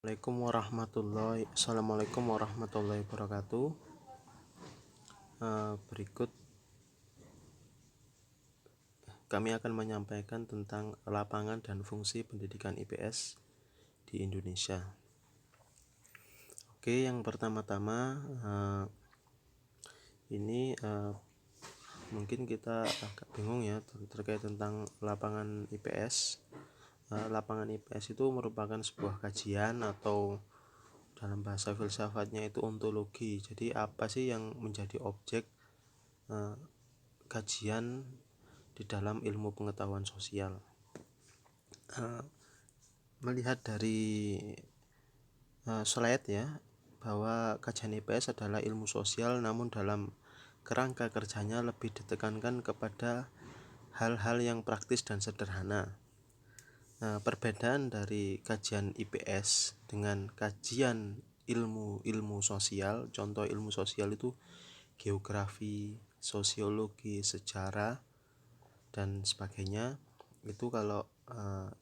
Assalamualaikum warahmatullahi wabarakatuh. Berikut kami akan menyampaikan tentang lapangan dan fungsi pendidikan IPS di Indonesia. Oke, yang pertama-tama ini mungkin kita agak bingung ya terkait tentang lapangan IPS. Lapangan IPS itu merupakan sebuah kajian atau dalam bahasa filsafatnya itu ontologi. Jadi apa sih yang menjadi objek kajian di dalam ilmu pengetahuan sosial? Melihat dari slide ya, bahwa kajian IPS adalah ilmu sosial, namun dalam kerangka kerjanya lebih ditekankan kepada hal-hal yang praktis dan sederhana. Perbedaan dari kajian IPS dengan kajian ilmu sosial, contoh ilmu sosial itu geografi, sosiologi, sejarah, dan sebagainya. Itu kalau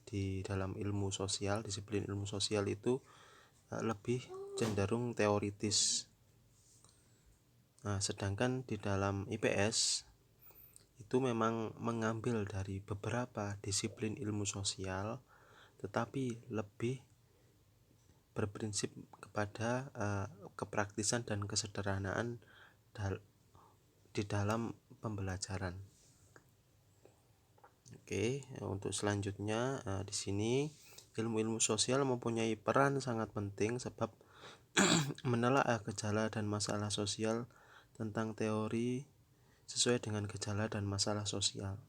di dalam ilmu sosial, disiplin ilmu sosial itu lebih cenderung teoritis. Sedangkan di dalam IPS itu memang mengambil dari beberapa disiplin ilmu sosial, tetapi lebih berprinsip kepada kepraktisan dan kesederhanaan di dalam pembelajaran. Oke, untuk selanjutnya di sini ilmu-ilmu sosial mempunyai peran sangat penting sebab menelaah gejala dan masalah sosial tentang teori sesuai dengan gejala dan masalah sosial.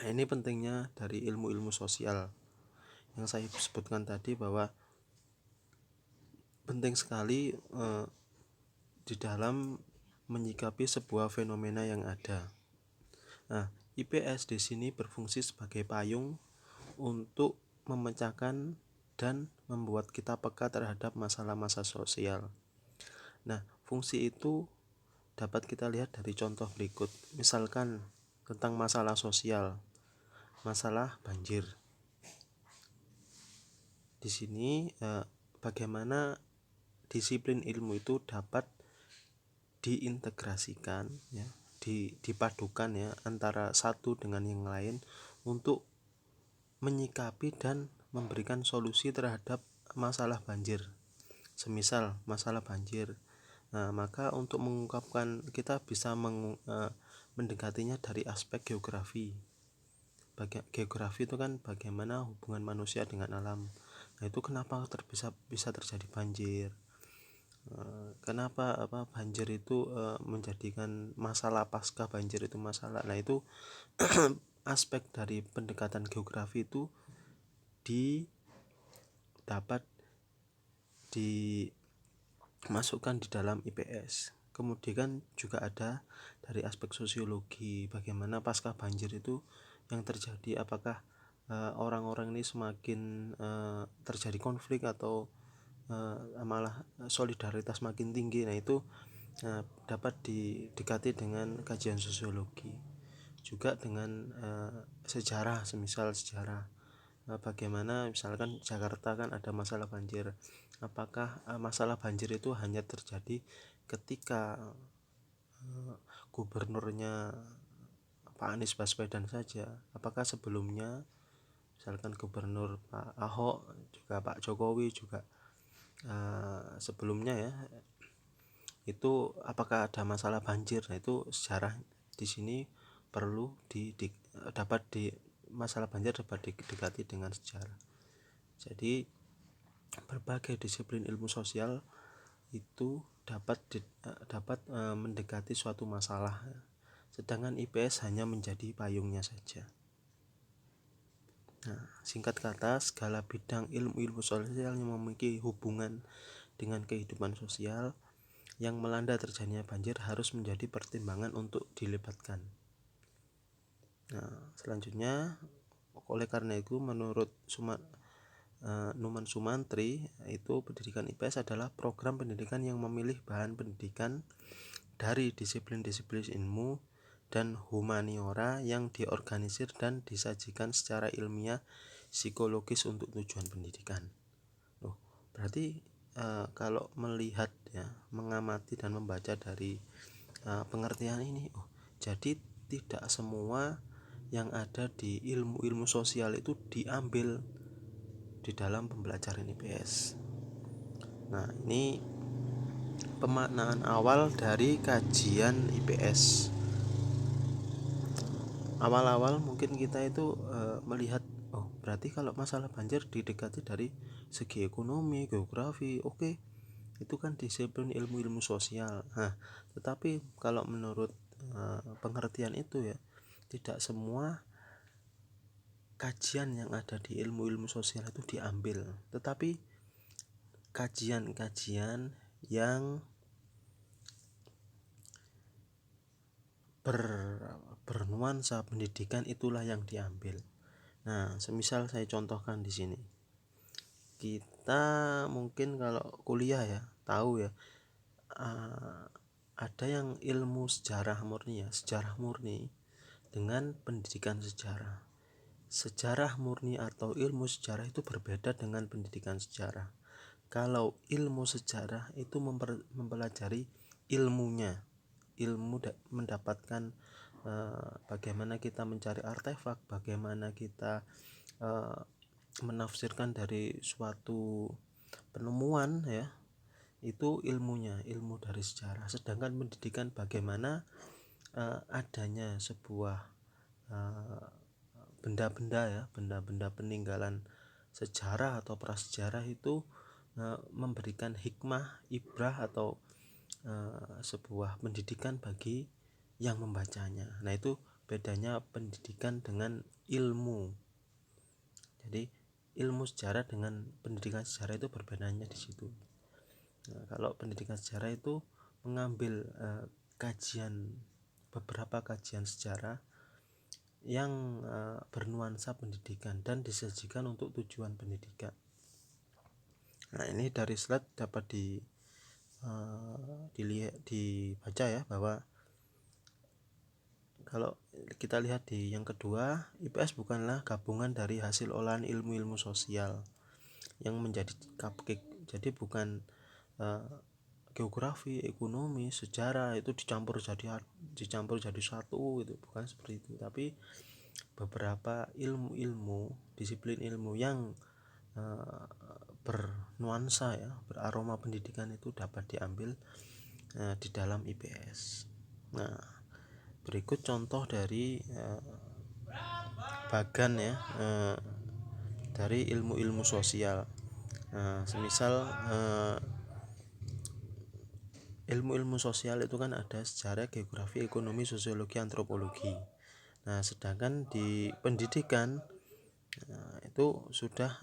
Ini pentingnya dari ilmu-ilmu sosial yang saya sebutkan tadi, bahwa penting sekali di dalam menyikapi sebuah fenomena yang ada. IPS di sini berfungsi sebagai payung untuk memecahkan dan membuat kita peka terhadap masalah-masalah sosial. Fungsi itu dapat kita lihat dari contoh berikut. Misalkan tentang masalah sosial, masalah banjir. Di sini bagaimana disiplin ilmu itu dapat diintegrasikan ya, dipadukan ya antara satu dengan yang lain untuk menyikapi dan memberikan solusi terhadap masalah banjir. Semisal masalah banjir, maka untuk mengungkapkan kita bisa mendekatinya dari aspek geografi. Geografi itu kan bagaimana hubungan manusia dengan alam. Itu kenapa bisa terjadi banjir? Kenapa banjir itu menjadikan masalah pasca banjir itu masalah. Itu aspek dari pendekatan geografi itu dapat dimasukkan di dalam IPS. Kemudian juga ada dari aspek sosiologi, bagaimana pasca banjir itu yang terjadi, apakah orang-orang ini semakin terjadi konflik atau malah solidaritas makin tinggi. Itu dapat didekati dengan kajian sosiologi. Juga dengan sejarah, semisal sejarah, bagaimana misalkan Jakarta kan ada masalah banjir, apakah masalah banjir itu hanya terjadi ketika gubernurnya Pak Anies Baswedan saja, apakah sebelumnya misalkan gubernur Pak Ahok, juga Pak Jokowi juga sebelumnya ya, itu apakah ada masalah banjir. Itu sejarah di sini perlu masalah banjir dapat didekati dengan sejarah. Jadi berbagai disiplin ilmu sosial itu dapat mendekati suatu masalah, sedangkan IPS hanya menjadi payungnya saja. Singkat kata, segala bidang ilmu sosial yang memiliki hubungan dengan kehidupan sosial yang melanda terjadinya banjir harus menjadi pertimbangan untuk dilibatkan. Selanjutnya, oleh karena itu menurut Numan Sumantri, itu pendidikan IPS adalah program pendidikan yang memilih bahan pendidikan dari disiplin-disiplin ilmu dan humaniora yang diorganisir dan disajikan secara ilmiah psikologis untuk tujuan pendidikan. berarti kalau melihat ya, mengamati dan membaca dari pengertian ini, jadi tidak semua yang ada di ilmu-ilmu sosial itu diambil di dalam pembelajaran IPS. Nah, ini pemaknaan awal dari kajian IPS. Awal-awal mungkin kita itu melihat, berarti kalau masalah banjir didekati dari segi ekonomi, geografi, oke, itu kan disiplin ilmu-ilmu sosial. Nah, tetapi kalau menurut pengertian itu ya, tidak semua kajian yang ada di ilmu-ilmu sosial itu diambil, tetapi kajian-kajian yang bernuansa pendidikan itulah yang diambil. Nah, semisal saya contohkan di sini, kita mungkin kalau kuliah ya tahu ya, ada yang ilmu sejarah murni ya, sejarah murni dengan pendidikan sejarah. Sejarah murni atau ilmu sejarah itu berbeda dengan pendidikan sejarah. Kalau ilmu sejarah itu mempelajari ilmunya, mendapatkan bagaimana kita mencari artefak, bagaimana kita menafsirkan dari suatu penemuan ya, itu ilmunya, ilmu dari sejarah. Sedangkan pendidikan bagaimana adanya sebuah benda-benda ya, benda-benda peninggalan sejarah atau prasejarah itu memberikan hikmah, ibrah atau sebuah pendidikan bagi yang membacanya. Nah, itu bedanya pendidikan dengan ilmu. Jadi ilmu sejarah dengan pendidikan sejarah itu perbedaannya di situ. Nah, kalau pendidikan sejarah itu mengambil beberapa kajian sejarah yang bernuansa pendidikan dan disajikan untuk tujuan pendidikan. Nah, ini dari slide dapat dibaca ya, bahwa kalau kita lihat di yang kedua, IPS bukanlah gabungan dari hasil olahan ilmu-ilmu sosial yang menjadi cupcake. Jadi bukan geografi, ekonomi, sejarah itu dicampur jadi satu, itu bukan seperti itu. Tapi beberapa ilmu-ilmu, disiplin ilmu yang bernuansa ya, beraroma pendidikan itu dapat diambil di dalam IPS. Nah, berikut contoh dari bagan ya, dari ilmu-ilmu sosial. Semisal ilmu-ilmu sosial itu kan ada sejarah, geografi, ekonomi, sosiologi, antropologi. Nah, sedangkan di pendidikan itu sudah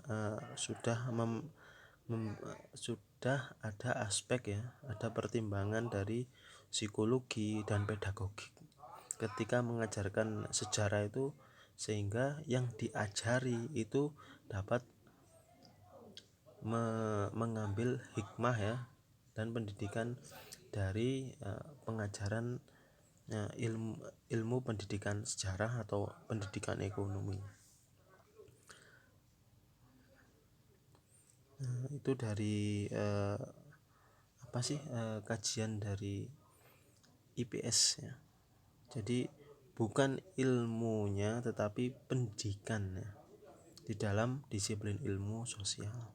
ada aspek ya, ada pertimbangan dari psikologi dan pedagogik ketika mengajarkan sejarah itu, sehingga yang diajari itu dapat mengambil hikmah ya dan pendidikan dari pengajaran ilmu pendidikan sejarah atau pendidikan ekonomi. Itu dari kajian dari IPS ya. Jadi bukan ilmunya tetapi pendidikannya di dalam disiplin ilmu sosial.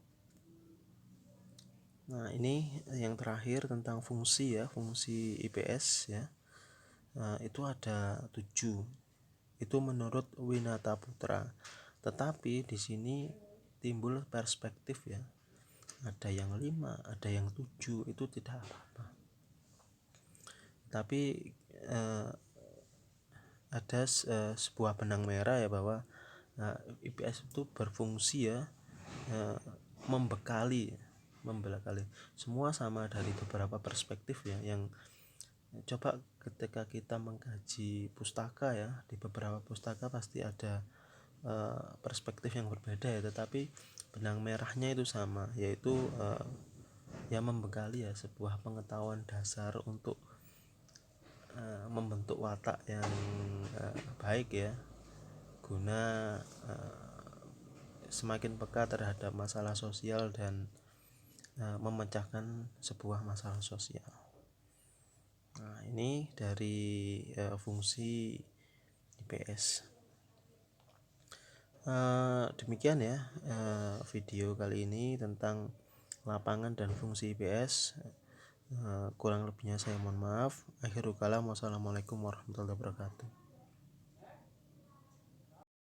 Nah, ini yang terakhir tentang fungsi ya, fungsi IPS ya. Itu ada 7. Itu menurut Winata Putra. Tetapi di sini timbul perspektif ya. Ada yang 5, ada yang 7, itu tidak apa-apa. Tapi ada sebuah benang merah ya, bahwa IPS itu berfungsi ya membekali semua sama dari beberapa perspektif ya, yang coba ketika kita mengkaji pustaka ya, di beberapa pustaka pasti ada perspektif yang berbeda ya, tetapi benang merahnya itu sama, yaitu ya membekali ya sebuah pengetahuan dasar untuk membentuk watak yang baik ya, guna semakin peka terhadap masalah sosial dan memecahkan sebuah masalah sosial. Nah, ini dari fungsi IPS. Demikian ya video kali ini tentang lapangan dan fungsi IPS. Kurang lebihnya saya mohon maaf. Akhirul kalam, wassalamualaikum warahmatullahi wabarakatuh.